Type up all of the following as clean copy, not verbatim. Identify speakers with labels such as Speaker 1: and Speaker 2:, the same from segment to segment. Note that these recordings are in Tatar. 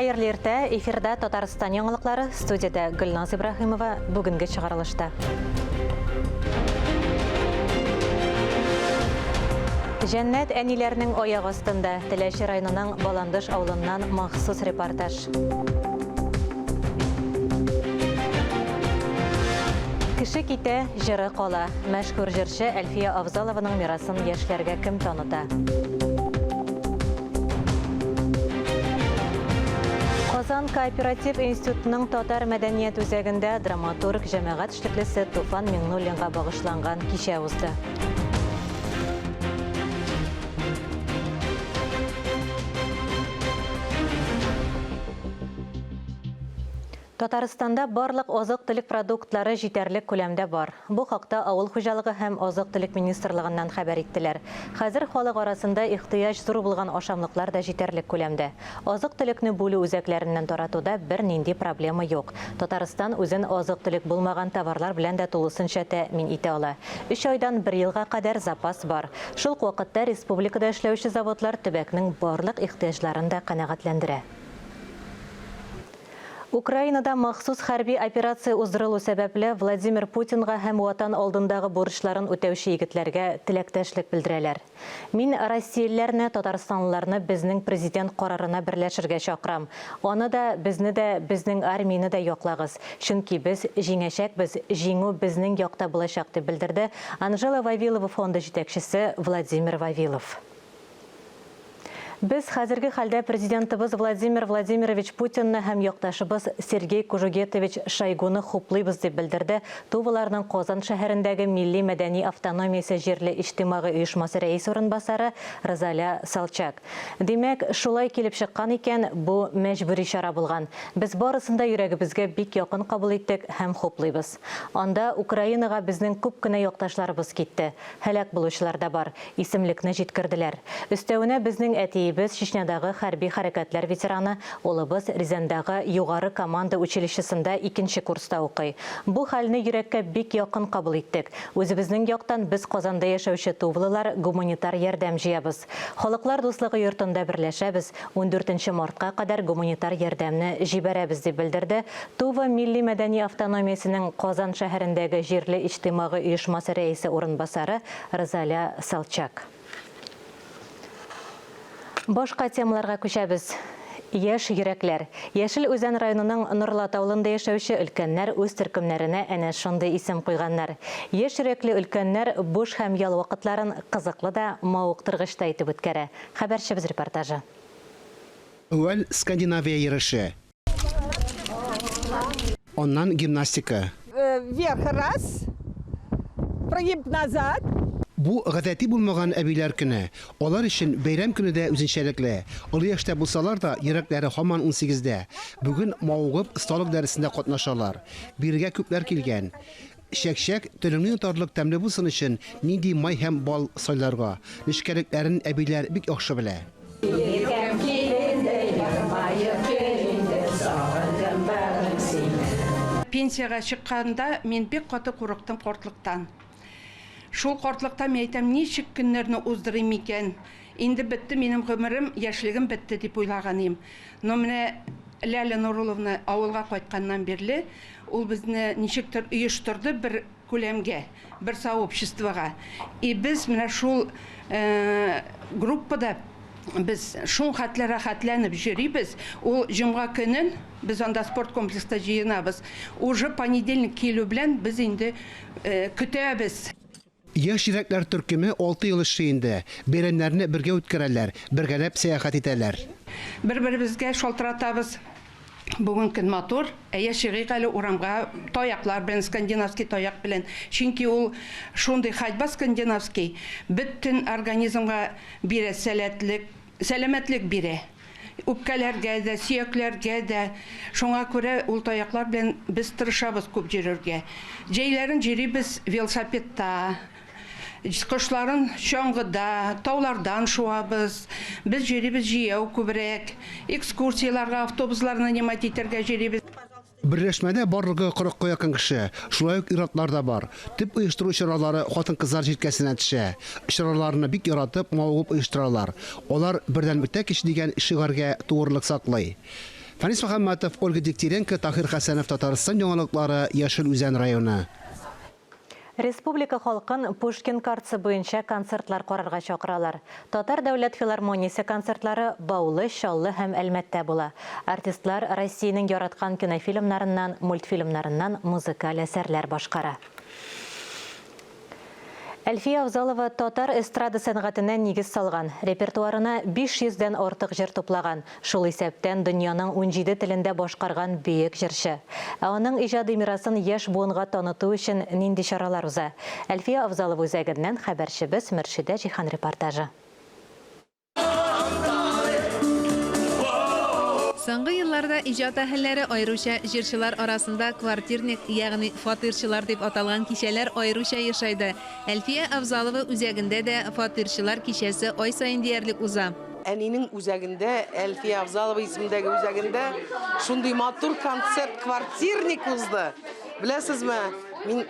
Speaker 1: Хайырлы иртә, эфирда Татарстан яңалыклары, студияда Гөлназ Ибрахимова бүгенге чыгарылышта. Жәннәт әниләрнең аяк астында Теләши районының Баландыш авылыннан махсус репортаж. Кеше китә, җыры кала. Мәшһүр җырчы Әлфия Авзалованың мирасын яшьләргә кем таныта? Казан кооператив институтының татар мәдәният үзәгендә драматург җәмәгать эшлеклесе Туфан Миңнуллинга багышланган кичә узды. Татарстанда барлык азык-төлек продуктлары җитәрлек күләмдә бар. Бу хакта Авыл хуҗалыгы һәм азык-төлек министрлыгыннан хәбәр иттеләр. Хәзер халык арасында ихтыяҗ зур булган ашамлыклар да җитәрлек күләмдә. Азык-төлекне бүлү үзәкләреннән таратуда бер нинди проблема юк. Татарстан үзен азык-төлек булмаган товарлар белән дә тулысынча тәэмин итә ала. 3 айдан 1 елга кадәр запас бар. Шул ук вакытта республикада эшләүче заводлар төбәкнең барлык ихтыяҗларын да канәгатьләндерә. Украинада махсус хәрби операция уздырылу сәбәпле Владимир Путинга һәм ватан алдындагы бурычларын үтәүче егетләргә теләктәшлек белдерәләр. Мин россиялеләрне, татарстанлыларны безнең президент карарына берләшергә чакырам. Аны да, безне дә, безнең армияны да яклагыз. Чөнки без җиңәчәкбез, җиңү безнең якта булачак дип белдерде Анжела Вавилова фонды җитәкчесе Владимир Вавилов. Біз хәзерге хәлдә президентыбыз Владимир Владимирович Путинны һәм якташыбыз Сергей Кужугетович Шойгуны хуплыйбыз дип белдерде Туваларның Казан шәһәрендәге Милли мәдәни автономиясе җирле иҗтимагый оешмасы рәис урынбасары Розалия Салчак. Димәк, шулай килеп чыккан икән, бу мәҗбүри чара булган. Без барысында йөрәгебезгә бик якын кабул иттек һәм хуплыйбыз. Анда Украинага безнең күп кенә якташларыбыз китте. Һәлак булучылар да бар. Исемлекне җиткерделәр. Өстәвенә безнең Біз Чечнядагы хәрби хәрәкәтләр ветераны, улыбыз Рязандагы югары команда училищесында 2нче курста укый. Бу хәлне йөрәккә бик якын кабул иттек. Үзебезнең яктан без Казанда яшәүче тувылылар гуманитар ярдәм җыябыз. Халыклар дуслыгы йортында берләшәбез. 14 мартка кадәр гуманитар ярдәмне җибәрәбез дип белдерде Тува Милли мәдәни автономиясенең Казан шәһәрендәге җирле иҗтимагый оешмасы рәисе урынбасары Розалия Салчак. Башка темаларга күчәбез. Яшь йөрәкләр. Яшел Үзән районының Нурлат авылында яшәүче өлкәннәр үз төркемнәренә әнә шундый исем куйганнар. Яшь йөрәкле өлкәннәр буш һәм ял вакытларын кызыклы да, мавыктыргыч та итеп үткәрә. Хәбәрчебез репортажы.
Speaker 2: Әүвәл Скандинавия йөреше. Оннан гимнастика.
Speaker 3: Вверх раз, прогиб назад.
Speaker 2: Бу гадәти булмаган әбиләр көне. Алар өчен бәйрәм көне дә үзенчәлекле. Олы яшьтә булсалар да, йөрәкләре һаман 18дә. Бүген мавыгып сталык дәресендә катнашалар. Биргә күпләр килгән. Шәк-шәк телеңне тарлык тәмле булсын өчен нинди май һәм бал сайларга. Нишкәлекләрен әбиләр бик яхшы белә.
Speaker 4: Пенсияга чыкканда мен бик каты курыктым кортлыктан. Шул кортлыкта мен әйтәм, ничек көннәрне уздырыйм икән? Инде бетте минем гомерем, яшьлегем бетте дип уйлаган идем. Но менә Ләлә Нурулловна авылга кайтканнан бирле, ул безне ничектер оештырды бер күләмгә, бер сообществога. И без менә шул группада biz шун хәтле рәхәтләнеп йөрибез. Ул җомга көнен без анда спорт комплекста җыенабыз. Уже понедельник килү белән без инде көтәбез.
Speaker 2: Яшь йөрәкләр төркеме 6 ел эшләйенде. Бәйрәмнәрне бергә үткәрәләр, бергәләп сәяхәт итәләр.
Speaker 4: Бер-беребезгә шалтыратабыз. Бүген көн матур, яшьгә әле урамга таяклар белән, скандинавский таяк белән. Чөнки ул шундый ходьба скандинавский бөтен организмга бирә сәламәтлек бирә. Үпкәләргә дә, сөякләргә дә. Шуңа күрә ул таяклар белән без тырышабыз күп йөрергә. Җәйләрен йөрибез велосипедта. Кышларын чаңгыда, таулардан шуабыз. Без йөрибез җыяу күбрәк. Экскурсияларга, автобусларны нимат итәргә йөрибез.
Speaker 2: Берләшмәдә барлыгы 40-ка якын кеше. Шулай ук иратлар да бар. Төп оештыру чаралары хатын-кызлар җилкәсенә төшә. Чараларны бик яратып, мавыгып оештыралар. Алар бердән бетә кич дигән шигаргә туырлык саклый. Фанис Мөхәммәтов, Ольга Дегтяренко, Тахир Хәсәнов, Татарстан яңалыклары, Яшел Үзән районы.
Speaker 1: Республика халкын Пушкин картасы буенча концертлар карарга чакыралар. Татар дәүләт филармониясе концертлары Баулы, Чаллы һәм Әлмәттә була. Артистлар Россиянең яраткан кинофильмнарыннан, мультфильмнарыннан музыкаль әсәрләр башкара. Әлфия Авзалова татар эстрада сәнгатенә нигез салган. Репертуарына 500-дән артык җыр туплаган. Шул исәптән дөньяның 17 телендә башкарган бөек җырчы. Ә аның иҗади мирасын яшь буынга таныту өчен нинди чаралар уза? Әлфия Авзалова үзәгеннән хәбәрчебез Мөршидә Җихан репортажы.
Speaker 5: Соңгы елларда иҗат әһелләре айрыша җырчылар арасында квартирник, ягъни фатирчылар дип аталган кичәләр айрыша яшайды. Әлфия Авзалова үзәгендә дә фатирчылар кичәсе ай сайын диярлек уза.
Speaker 6: Әнинең үзәгендә, Әлфия Авзалова исемендәге үзәгендә шундый матур концерт квартирник узды. Беләсезме, мин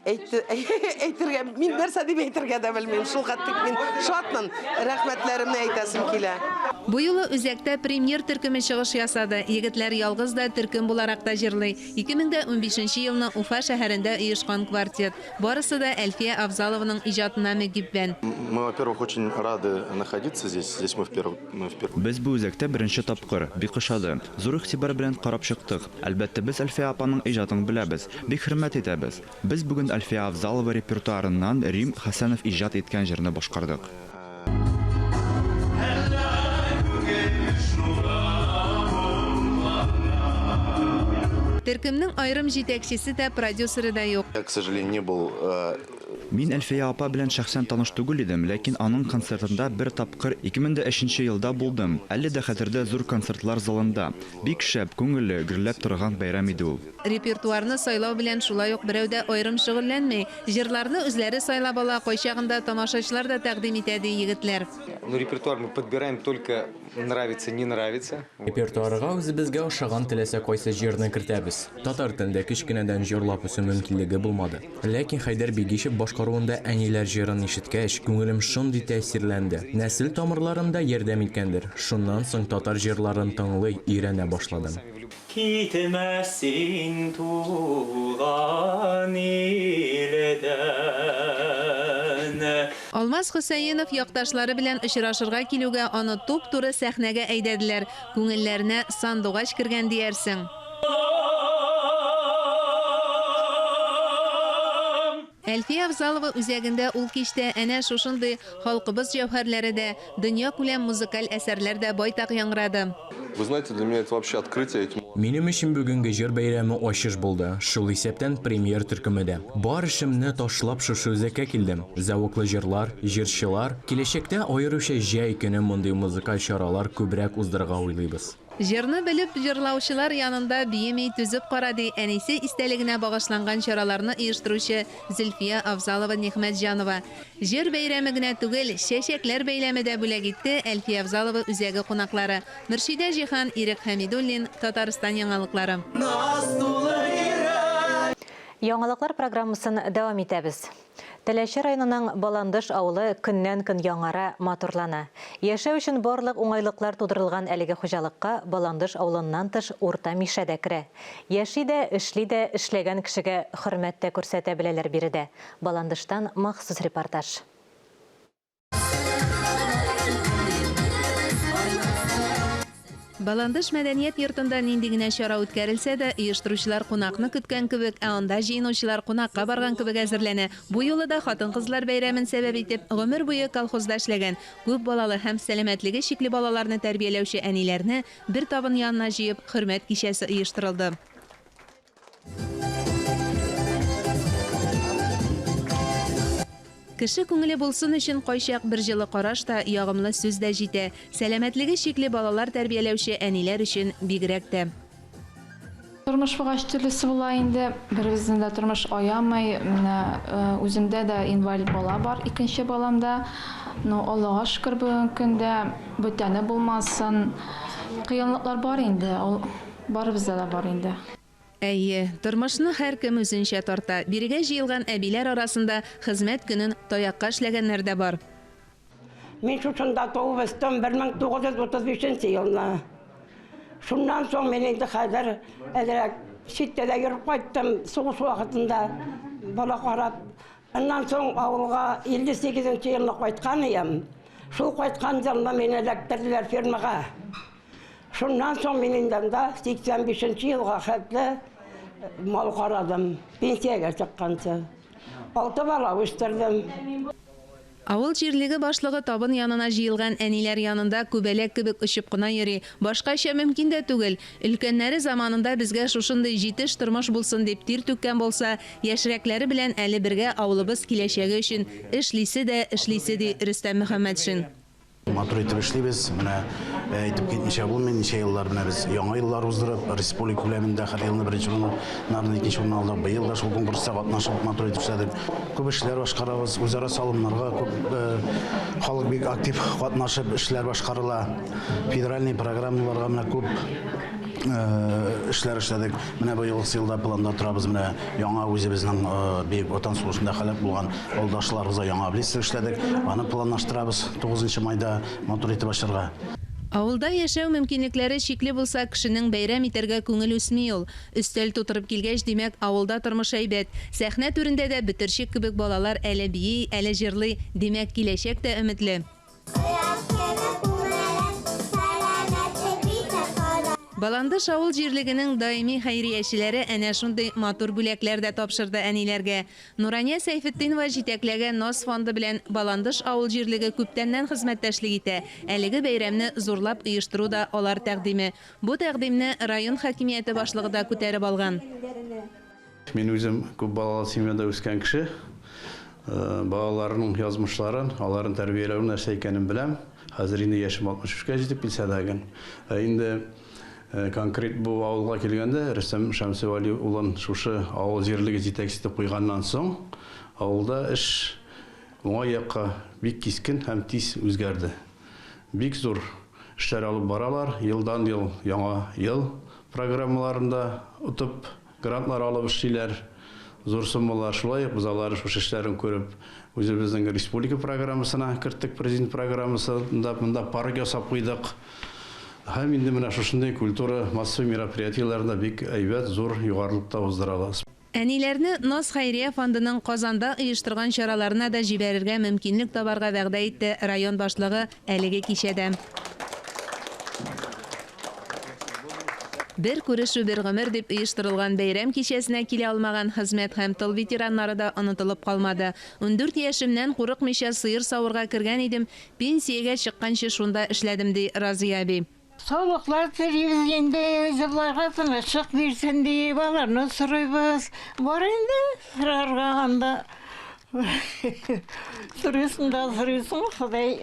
Speaker 6: мин нәрсә дип әйтергә дә белмим. Шул хәтлек мин шатмын. Рәхмәтләремне әйтәсем килә.
Speaker 5: Бу юлы үзәктә премьер төркеме чыгыш ясады. Егетләр ялгыз да төркем буларак та җырлый. 2015 елны Уфа шәһәрендә оешкан квартет. Барысы да Әлфия Авзалованың иҗатына мөгиббән.
Speaker 7: Мы, во-первых, очень рады находиться здесь. Здесь мы впервые.
Speaker 8: Без бу үзәктә беренче тапкыр, бик ошады. Зур игътибар белән карап чыктык. Әлбәттә, без Әлфия апаның иҗатын беләбез, бик хөрмәт итәбез. Без бүген Әлфия Авзалова репертуарыннан Рим Хәсәнов иҗат иткән җырны башкардык.
Speaker 5: Төркемнең айрым җитәкчесе дә, продюсеры да юк.
Speaker 7: Я, к сожалению, не был.
Speaker 8: Мин Әлфия апа белән шәхсән таныш түгел идем, ләкин аның концертында бер тапкыр 2003 елда булдым. Әле дә хәтердә зур концертлар залында. Бик шәп, күңелле, гөрләп торган бәйрәм иде ул.
Speaker 5: Репертуарны сайлау белән шулай ук берәү дә айрым шөгыльләнмәй. Җырларны үзләре сайлап ала, кайчагында тамашачылар да тәкъдим итә ди егетләр.
Speaker 9: Ну, репертуар мы подбираем только нравится, не нравится.
Speaker 10: Репертуарга үзебезгә ошаган теләсә кайсы җырны кертәбез. Татар телендә кичкенәдән җырлап үсү мөмкинлеге булмады. Ләкин Хәйдәр Бигишев башкаруында әниләр җырын ишеткәч, күңелем шундый тәэсирләнде. Нәсел тамырларымда ярдәм иткәндер. Шуннан соң татар җырларын тыңлый, өйрәнә башладым.
Speaker 11: Китмәсин туган илдән.
Speaker 5: Алмаз Хөсәенов якташлары белән очрашырга килүгә аны туп-туры сәхнәгә әйдәделәр. Күңелләренә сандугач кергән диярсең. Әлфия Авзалова үзәгендә ул кичтә әнә шушындый халкыбыз җәүһәрләре дә, дөнья күләм музыкаль әсәрләр дә байтак яңгырады.
Speaker 7: Вы знаете, для меня это вообще открытие.
Speaker 10: Минем өчен бүгенге җыр бәйрәме ачыш булды. Шул исәптән премьер төркемедә. Бар эшемне ташлап шушы үзәккә килдем. Зәвыклы җырлар, җырчылар, киләчәктә аеруча җәй көне мондый музыкаль чаралар күбрәк уздырырга уйлыйбыз.
Speaker 5: Җырны белеп җырлаучылар янында биемей түзеп карады. Әнисе истәлегенә багышланган чараларны оештыручы Зөлфия Авзалова Нихмәтҗанова. Җыр бәйрәме генә түгел, чәчәкләр бәйрәме дә бүләк итте Әлфия Авзалова үзәге кунаклары. Мөршидә Җихан, Ирек Хәмидуллин, Татарстан яңалыклары.
Speaker 1: Яңалыклар программасын дәвам итәбез. Теләче районының Баландыш авылы көннән-көн яңара, матурлана. Яшәү өчен барлык уңайлыклар тудырылган әлеге хуҗалыкка Баландыш авылыннан тыш урта мишә дә керә. Яши дә, эшли дә, эшләгән кешегә хөрмәт тә күрсәтә беләләр биредә. Баландыштан махсус репортаж.
Speaker 5: Баландыш мәдәният йортында нинди генә чара үткәрелсә дә, оештыручылар кунакны көткән кебек, ә анда җыйнучылар кунакка барган кебек әзерләнә. Бу юлы да хатын-кызлар бәйрәмен сәбәп итеп, гомер буе колхозда эшләгән, күп балалы һәм сәламәтлеге чикле балаларны тәрбияләүче әниләрне бер табын янына җыеп, хөрмәт кичәсе оештырылды. Кеше күңеле булсын өчен кайчак бер җылы караш та, ягымлы сүз дә җитә. Сәламәтлеге чикле балалар тәрбияләүче әниләр өчен бигрәк тә.
Speaker 12: Тормыш бугач төрлесе була инде. Беребезнең дә тормыш аямый. Үземдә дә инвалид бала бар, икенче баламда. Аллага шөкер, бүген көндә бүтәне булмасын. Кыенлыклар бар инде. Барыбызда да бар инде.
Speaker 5: Әйе, тормышны һәркем үзенчә тарта. Бирегә җыелган әбиләр арасында хезмәт көнен таякка эшләгәннәр дә бар.
Speaker 13: Мин шушында туып үстем 1935 елда.
Speaker 3: Şundan soň men indi häzir edерек şiddede yürüp qaytdım soğuk wagtynda bala qarap. Ondan soň awulga 58-nji ýylda qaytkan ýam. Şol qaytkan ýylda meni elektirdiler firmaga. Şundan soň men indanda 85-nji ýylga häzir mal qaradym. Pensiýaga çykkança. 6 bala östirdim.
Speaker 5: Авыл җирлеге башлыгы табын янына җыелган әниләр янында күбәләк кебек очып кына йөри. Башкача мөмкин дә түгел. Өлкәннәре заманында безгә шушындый җитеш тормыш булсын дип тир түккән булса, яшьрәкләре белән әле бергә авылыбыз киләчәге өчен эшлисе ди Рөстәм Мөхәммәтшин.
Speaker 11: Матур итеп эшлибез. Менә әйтеп китмичә булмый, ничә еллар менә без яңа еллар уздырып, республика күләмендә һәр елны беренче урыннарны икенче урынны алдык. Быел да шул конкурста катнашып матур итеп эшләдек. Күп эшләр башкарабыз, үзара салымнарга күп халык бик актив катнашып эшләр башкарыла. Федеральный программаларга менә күп эшләр эшләдек. Менә быел елда планда торабыз. Менә яңа үзебезнең бик ватан сугышында халык булган авылдашларыбызга яңа блиц эшләдек. Аны планлаштырабыз 9 майда матур итеп башарга.
Speaker 5: Авылда яшәү мөмкинлекләре чикле булса, кешенең бәйрәм итәргә күңел үсми ул. Өстәл тутырып килгәч, димәк, авылда тормыш әйбәт. Сәхнә түрендә дә бетерчек кебек балалар әле бии, әле җырлый, димәк, киләчәк тә өметле. Баландыш авыл җирлегенең даими хәйриячеләре әнә шундый матур бүләкләр дә тапшырды әниләргә. Нурания Сәйфетдинова җитәкләгән НОС фонды белән Баландыш авыл җирлеге күптәннән хезмәттәшлек итә. Әлеге бәйрәмне зурлап оештыру да алар тәкъдиме. Бу тәкъдимне район хакимияте башлыгы да күтәреп алган.
Speaker 11: Мин үзем күп балалы семьяда үскән кеше. Балаларның язмышларын, аларын тәрбияләү нәрсә икәнен беләм. Хәзер инде яшем 63-ка җитеп килсә дә инде конкрет бу авылга килгәндә Рөстәм Шәмсевали улын шушы авыл җирлеге җитәкчесе итеп куйганнан соң авылда эш уңай якка бик кискен һәм тиз үзгәрде. Бик зур эшләр алып баралар. Елдан ел яңа ел программаларында утып грантлар алып эшлиләр. Зур суммалар шулай без алар шушы эшләрен күреп үзебезнең республика программасына керттек, президент программасында монда парк ясап куйдык. Һәм инде менә шушындай культура массовый мероприятиеләрендә бик әйбәт, зур югарылыкта уздырабыз.
Speaker 5: Әниләрне НОС Хәйрия фондының Казанда оештырган чараларына да җибәрергә мөмкинлек табарга вәгъдә итте район башлыгы әлеге кичәдә. Бер күрешү бер гомер дип оештырылган бәйрәм кичәсенә килә алмаган хезмәт һәм тыл ветераннары да онытылып калмады. 14 яшемнән курыкмыйча сыер савырга кергән идем, пенсиягә чыкканчы шунда эшләдем ди Разия әби.
Speaker 3: Sağlıklar televizyonda yıllarga tanışık versin diye balarını sırayız. Var indi sırarganda. Sırıyorsun, Xuday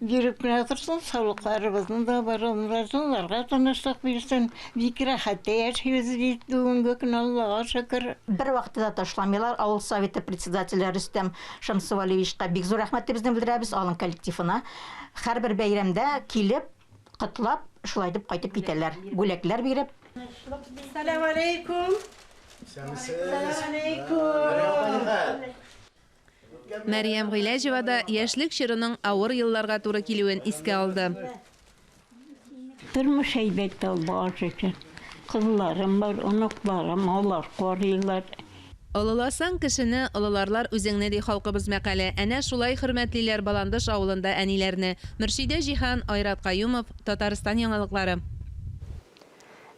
Speaker 3: girip ne atırsın, sağlıklarımızın da barınlarga tanışık versin. Bir rahat yaşıyoruz bugünkü gün Allah'a şükür.
Speaker 13: Bir vaqtida taşlamıyorlar. Avul Совета председателі Рөстәм Шәмсевалиевичка бик зур рәхмәтебезне белдерәбез алын коллективына. Һәрбер бәйрәмдә килеп Кытлап, шулай дип кайтып китәләр. Бүләкләр биреп.
Speaker 6: Салам алейкум. Салам алейкум.
Speaker 5: Мәрьям Гыйләҗева да яшьлек чорының авыр елларга туры килүен искә алды.
Speaker 3: Тормыш әйбәт Аллаһка шөкер. Кызларым бар, оныкларым, алар карыйлар.
Speaker 5: Олыласан кешене олыларлар үзеңне ди халкыбыз мәкале. Әнә шулай хөрмәтлиләр Баландыш авылында әниләрне. Мөршидә Җиһан, Айрат Каюмов, Татарстан яңалыклары.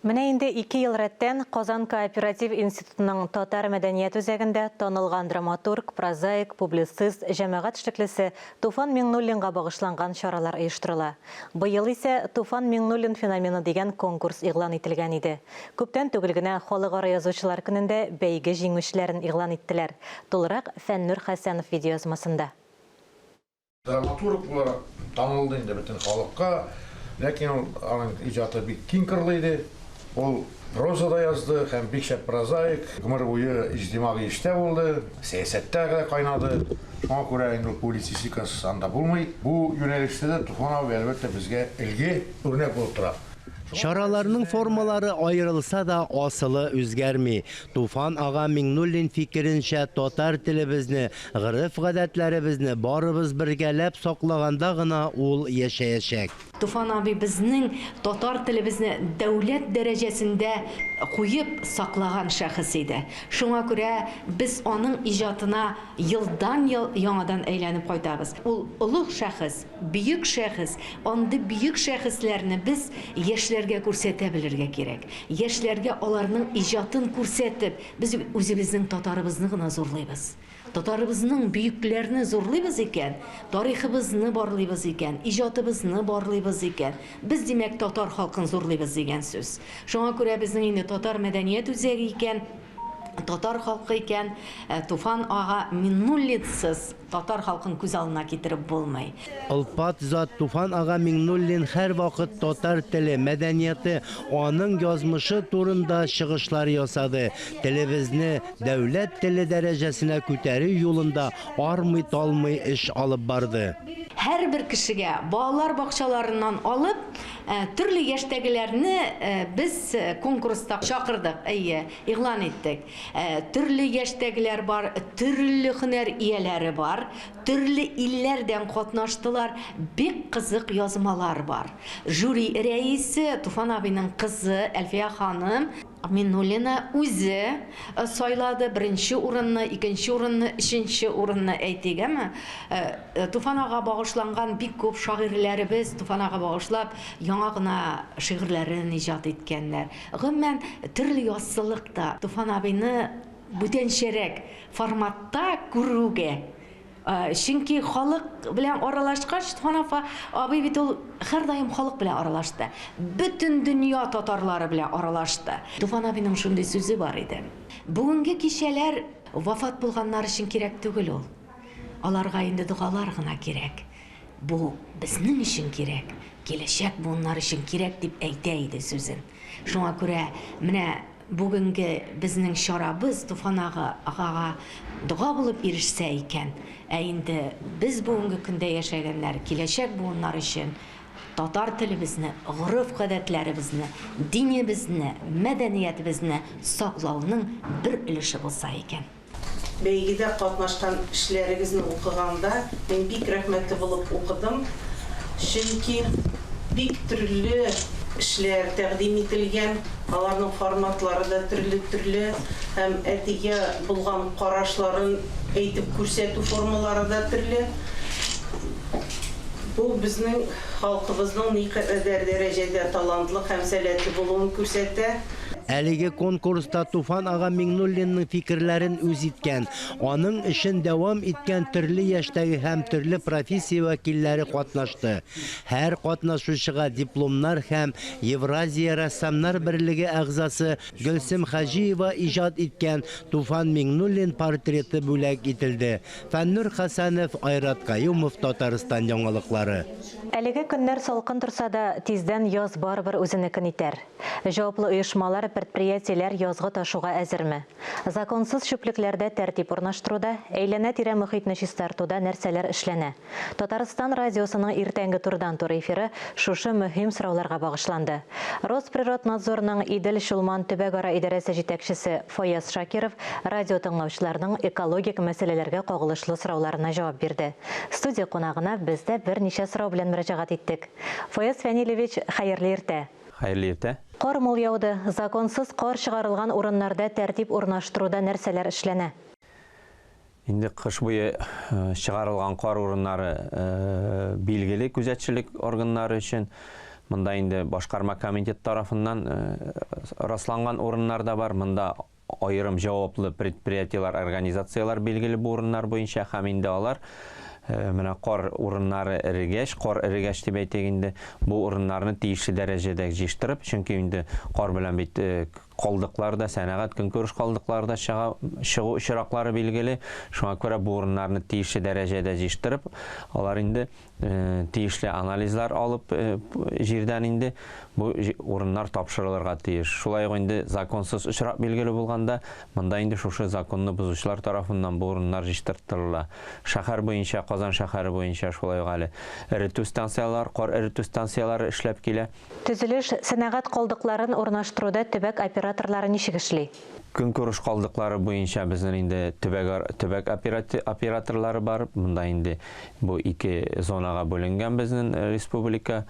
Speaker 1: Менә инде 2 ел рәттән Казан кооператив институтының татар мәдәният үзәгендә танылган драматург, прозаик, публицист, җәмәгать эшлеклесе Туфан Миңнуллинга багышланган чаралар оештырыла. Быел исә Туфан Миңнуллин феномены дигән конкурс игълан ителгән иде. Күптән түгел генә халыкара язучылар көнендә бәйге җиңүчеләрен игълан иттеләр. Тулырак Фәннур Хәсәнов видеоязмасында.
Speaker 14: Драматург буларак танылды инде бөтен халыкка, ләкин аның иҗаты бик киң кырлы иде. Ул прозада язды һәм бик шәп прозаик. Гомер буе иҗтимагый эштә булды, сәясәттә кайнады. Шуңа күрә инде публицистикасы анда булмый. Бу юнәлештә дә Туфан абый әлбәттә безгә илге үрнәк булып тора.
Speaker 15: Шараларның формалары аерылса да асылы үзгәрми. Туфан ага Миңнуллин фикеренчә татар телебезне, гырыф гадәтләребезне барыбыз бергәләп саклаганда гына ул яшәячәк.
Speaker 16: Туфан абый безнең татар телебезне дәүләт дәрәҗәсендә куеп саклаган шәхес иде. Шуңа күрә без аның иҗатына елдан-ел яңадан әйләнеп кайтабыз. Ул улуг шәхес, бөек шәхес, андый бөек шәхесләрне без яшьләргә күрсәтә белергә кирәк. Яшьләргә аларның иҗатын күрсәтеп, без үзебезнең татарыбызны гына зурлыйбыз. Татарыбызның бөекләрне зурлыйбыз икән, тарихыбызны барлыйбыз икән, иҗатыбызны барлыйбыз икән. Без димәк татар халкын зурлыйбыз дигән сүз. Шуңа күрә безнең инде татар мәдәният үзәге икән, татар халкы икән, Туфан ага Миннуллинсыз татар халкын күз алдына китереп булмый.
Speaker 15: Алпат зат Туфан ага Миңнуллин һәр вакыт татар теле, мәдәнияты, аның язмышы турында чыгышлар ясады. Телебезне дәүләт теле дәрәҗәсенә күтәрү юлында армый-талмый эш алып барды.
Speaker 16: Һәр бер кешегә балалар бакчаларыннан алып, төрле яшьтәгеләрне без конкурста чакырдык, игълан иттек. Төрле яшьтәгеләр бар, төрле һөнәр ияләре бар, төрле илләрдән катнаштылар, бик кызык язмалар бар. Жюри рәисе Туфан абыйның кызы Әлфия ханым Миннуллина үзе сайлады беренче урынны, икенче урынны, өченче урынны әйтегәме. Туфан ага багышланган бик күп шагыйрьләребез Туфан ага багышлап яңа гына шигырьләрен иҗат иткәннәр. Гомумән төрле яссылыкта Туфан абыйны бүтәнчәрәк форматта күрүгә. Чөнки халык белән аралашкач, Туфан абый бит ул һәр даим халык белән аралашты. Бөтен дөнья татарлары белән аралашты. Туфан абыйның шундый сүзе бар иде. Бүгенге кичәләр вафат булганнар өчен кирәк түгел ул. Аларга инде дугалар гына кирәк. Бу безнең өчен кирәк. Киләчәк буыннар өчен кирәк дип әйтә иде сүзен. Шуңа күрә менә бүгенге безнең чарабыз Туфан агага дуга булып ирешсә икән. Инде без бүгенге көндә яшәгәннәр киләчәк буыннар өчен татар телебезне, горыф-гадәтләребезне, динебезне, мәдәниятебезне саклауның бер өлеше булса икән.
Speaker 17: Бәйгедә катнашкан эшләрегезне укыганда мин бик рәхмәтле булып укыдым. Чөнки бик төрле эшләр тәкъдим ителгән, аларның форматлары да төрле, һәм әтигә булган карашларын әйтеп күрсәтү формалары да төрле. Бу безнең халкыбызның никадәр дәрәҗәдә талантлы һәм сәләтле булуын күрсәтә.
Speaker 15: Әлеге конкурста Туфан ага Миңнуллинның фикерләрен үз иткән, аның эшен дәвам иткән төрле яшьтәге һәм төрле профессия вәкилләре катнашты. Һәр катнашучыга дипломнар һәм Евразия рәссамнар берлеге әгъзасы Гөлсем Хаҗиева иҗат иткән Туфан Миңнуллин портреты бүләк ителде. Фәннур Хәсәнов, Айрат Каюмов, Татарстан яңалыклары.
Speaker 1: Әлеге көннәр салкын торса да, тиздән яз барбыр үзенекен итәр. Җаваплы оешмалар, предприятиеләр язгы ташуга әзерме? Законсыз чүплекләрдә тәртип урнаштыруда, әйләнә-тирә мөхитне чистартуда нәрсәләр эшләнә? Татарстан радиосының иртәнге турдан-тур эфиры шушы мөһим сорауларга багышланды. Росприроднадзорның Идел Шулман төбәгара идарәсе җитәкчесе Фаяз Шакиров радио тыңлаучыларның экологик мәсьәләләргә кагылышлы сорауларына җавап бирде. Студия кунагына без дә берничә сорау белән мөрәҗәгать иттек. Фаяз Фәнилевич, хәерле иртә.
Speaker 18: Хәерле иртә.
Speaker 1: Кар мул яуды. Законсыз кар чыгарылган урыннарда тәртип урнаштыруда нәрсәләр эшләнә?
Speaker 18: Инде кыш буе чыгарылган кар урыннары билгеле күзәтчелек органнары өчен. Монда инде башкарма комитет тарафыннан расланган урыннар да бар. Монда айрым җаваплы предприятиелар, организациялар билгеле бу урыннар буенча һәм инде алар менә кар урыннары эрегәч, кар эрегәч дип әйтик инде, бу урыннарны тиешле дәрәҗәдә җыштырып, чөнки инде кар белән бит калдыкларда, сәнәгать көнкүреш калдыкларда чыгу очраклары билгеле. Шуңа күрә бу урыннарны тиешле дәрәҗәдә җыштырып, алар инде тиешле анализлар алып җирдән инде бу урыннар тапшырылырга тиеш. Шулай ук инде законсыз очрак билгеле булганда, монда инде шушы законны бузучылар тарафыннан бу урыннар җыштыртылыла. Шәһәр буенча, Казан шәһәре буенча шулай ук әле эритү станциялар, кар эритү станциялары эшләп килә.
Speaker 1: Төзелеш сәнәгать калдыкларын урнаштыруда төбәк операторлары ничек эшли?
Speaker 18: Көнкүреш калдыклары буенча безнең инде төбәк операторлары бар. Монда инде бу 2 зонага бөлінгән безнең республика.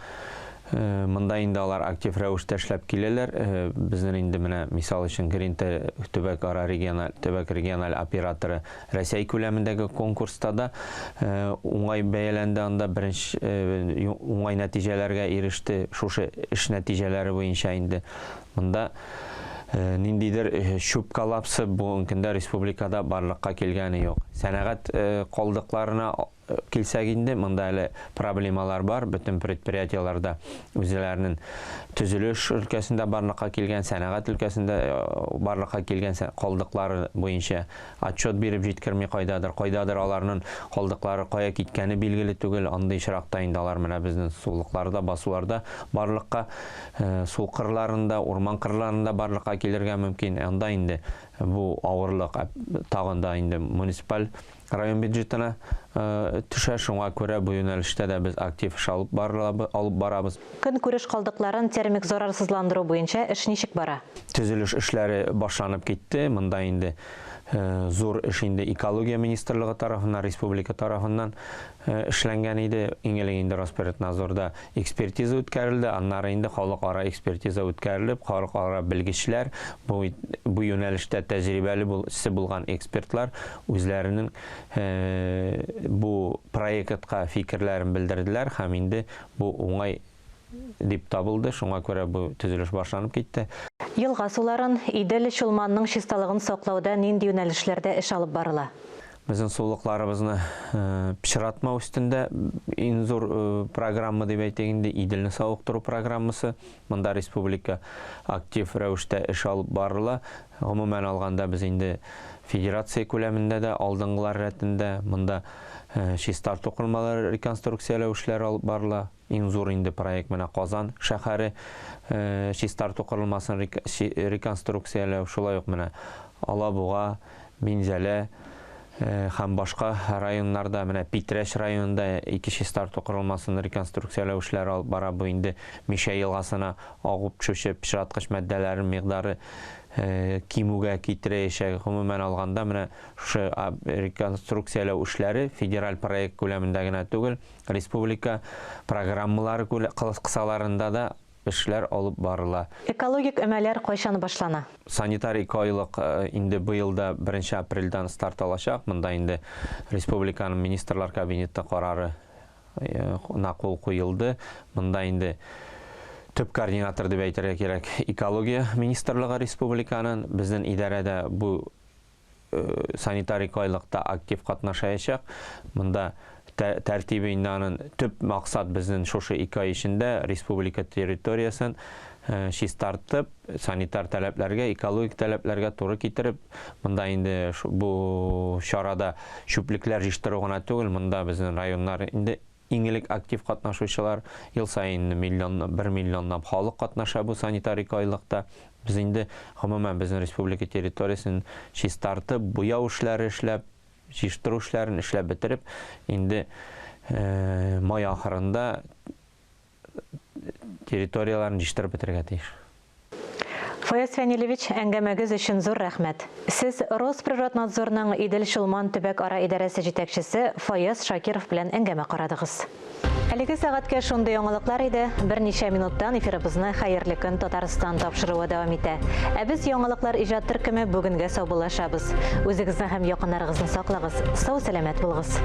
Speaker 18: Монда инде алар актив рәвештә эшләп киләләр. Безнең инде менә мисал өчен Гринте төбәк региональ операторы Россия күләмендәге конкурста да уңай бәяләнде, анда беренче уңай нәтиҗәләргә иреште. Шушы эш нәтиҗәләре буенча инде монда ниндидер шүп коллапсы бүгенге көндә республикада барлыкка килгәне юк. Сәнәгать калдыкларына килсәк инде, монда әле проблемалар бар. Бөтен предприятиеларда үзләренең төзелеш өлкәсендә барлыкка килгән, сәнәгать өлкәсендә барлыкка килгән калдыклары буенча отчет биреп җиткерми кайдадыр аларның калдыклары кая киткәне билгеле түгел. Андый очракта инде алар менә безнең сулыкларда, басуларда барлыкка, су кырларында, урман кырларында барлыкка килергә мөмкин. Анда инде бу авырлык тагында инде муниципаль район бюджетына төшә. Шуңа күрә бу юнәлештә дә без актив алып барабыз.
Speaker 1: Көнкүреш калдыкларын термик зарарсызландыру буенча эш ничек бара?
Speaker 18: Төзелеш эшләре башланып китте. Монда инде зур эш инде экология министрлыгы тарафыннан, республика тарафыннан эшләнгән иде. Иң элек инде Роспотребнадзорда экспертиза үткәрелде, аннары инде халыкара экспертиза үткәрелеп, халыкара белгечләр, бу юнәлештә тәҗрибәле булган экспертлар үзләренең бу проектка фикерләрен белдерделәр һәм инде бу уңай дип табылды. Шуңа күрә бу төзелеш башланып китте.
Speaker 1: Елга суларын, Идел, Чулманның чисталыгын саклауда нинди юнәлешләрдә эш алып барыла?
Speaker 18: Безнең сулыкларыбызны пычратма үстендә иң зур программа дип әйтәгәндә Иделне сауыктыру программасы. Монда республика актив рәвештә эш алып барыла. Гомумән алганда без инде федерация күләмендә дә алдынгылар рәтендә монда чистарту кылмалары реконструкцияләү эшләре алып барыла. Иң зур инде проект менә Казан шәһәре чистарту кылмасын реконструкцияләү. Шулай ук менә Алабуга, Минзәлә һәм башка районнарда, менә Питрәш районында 2 чистарту кылмасын реконструкцияләү эшләре алып бара. Бу инде Мишә елгасына агып төшүче пычраткыч матдәләрнең мигдары кимүгә китерәчәк. Гомумән алганда менә шу реконструкцияләү эшләре федераль проект күләмендә генә түгел, республика программалары кысаларында да эшләр алып барыла.
Speaker 1: Экологик әмәләр кайчан башлана?
Speaker 18: Санитар 2 айлык инде быелда 1 апрельдән старт алачак. Монда инде республиканың министрлар кабинеты карары нақыл куелды. Монда инде төп координатор дип әйтергә кирәк экология министрлыгы республиканың. Безнең идарәдә бу санитар 2 айлыкта актив катнашачак. Монда тәртибеннән төп максат безнең шушы 2 ай эчендә республика территориясын чистартып, санитар таләпләргә, экологик таләпләргә туры китереп, монда инде бу чарада шүплекләр җыштыру гына түгел, монда безнең районнар инде иң элек актив катнашучылар, ел сайын 1 миллионлап халык катнаша бу санитар 2 айлыкта. Без инде гомумән безнең республика территориясын чистартып, буяу эшләре эшләп, җыштыру эшләрен эшләп бетереп, инде май ахырында территорияларын җыштырып бетергә тиеш.
Speaker 1: Фаяз Фәнилевич, әңгәмәгез өчен зур рәхмәт. Сез Росприроднадзорның Идел-Чулман төбәк ара идарәсе җитәкчесе Фаяз Шакиров белән әңгәмә карадыгыз. Әлеге сәгатькә шундый яңалыклар иде. Берничә минуттан эфирыбызны хәерле көн Татарстан тапшыруы дәвам итә. Ә без яңалыклар иҗат төркеме бүгенгә саубуллашабыз. Үзегезне һәм якыннарыгызны саклагыз. Сау-сәламәт булыгыз.